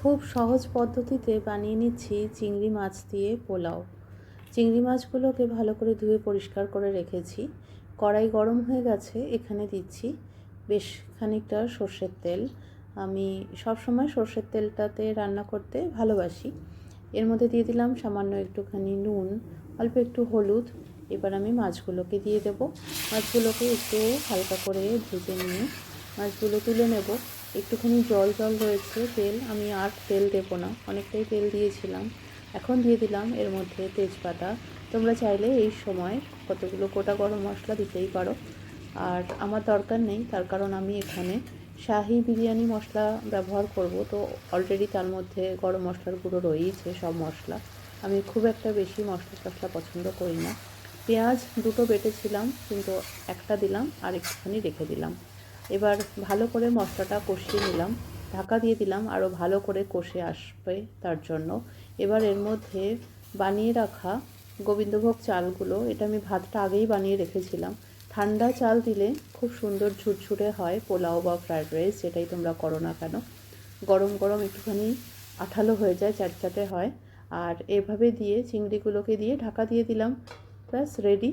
খুব সহজ পদ্ধতিতে বানিয়ে নিচ্ছি চিংড়ি মাছ দিয়ে পোলাও। চিংড়ি মাছগুলোকে ভালো করে ধুয়ে পরিষ্কার করে রেখেছি। কড়াই গরম হয়ে গেছে, এখানে দিচ্ছি বেশ খানিকটা সর্ষের তেল। আমি সবসময় সর্ষের তেলটাতে রান্না করতে ভালোবাসি। এর মধ্যে দিয়ে দিলাম সামান্য একটুখানি নুন, অল্প একটু হলুদ। এবার আমি মাছগুলোকে দিয়ে দেব। মাছগুলোকে একটু হালকা করে ভেজে নিয়ে মাছগুলো তুলে নেব। একটুখানি জল জল রয়েছে তেল, আমি আর তেল দেবো না, অনেকটাই তেল দিয়েছিলাম। এখন দিয়ে দিলাম এর মধ্যে তেজপাতা। তোমরা চাইলে এই সময় কতগুলো গোটা গরম মশলা দিতেই পারো, আর আমার দরকার নেই, তার কারণ আমি এখানে শাহি বিরিয়ানি মশলা ব্যবহার করব। তো অলরেডি তার মধ্যে গরম মশলার গুঁড়ো রয়েইছে, সব মশলা। আমি খুব একটা বেশি মশলা টশলা পছন্দ করি না। পেঁয়াজ দুটো বেটেছিলাম, কিন্তু একটা দিলাম আর একটুখানি রেখে দিলাম। এবার ভালো করে মশলাটা কষিয়ে নিলাম, ঢাকা দিয়ে দিলাম আরও ভালো করে কষে আসবে তার জন্য। এবার এর মধ্যে বানিয়ে রাখা গোবিন্দভোগ চালগুলো, এটা আমি ভাতটা আগেই বানিয়ে রেখেছিলাম। ঠান্ডা চাল দিলে খুব সুন্দর ঝুরঝুরে হয় পোলাও বা ফ্রায়েড রাইস, যেটাই তোমরা করো না কেন। গরম গরম একটুখানি আঠালো হয়ে যায়, চ্যাটচ্যাটে হয়। আর এভাবে দিয়ে চিংড়িগুলোকে দিয়ে ঢাকা দিয়ে দিলাম, ব্যাস রেডি।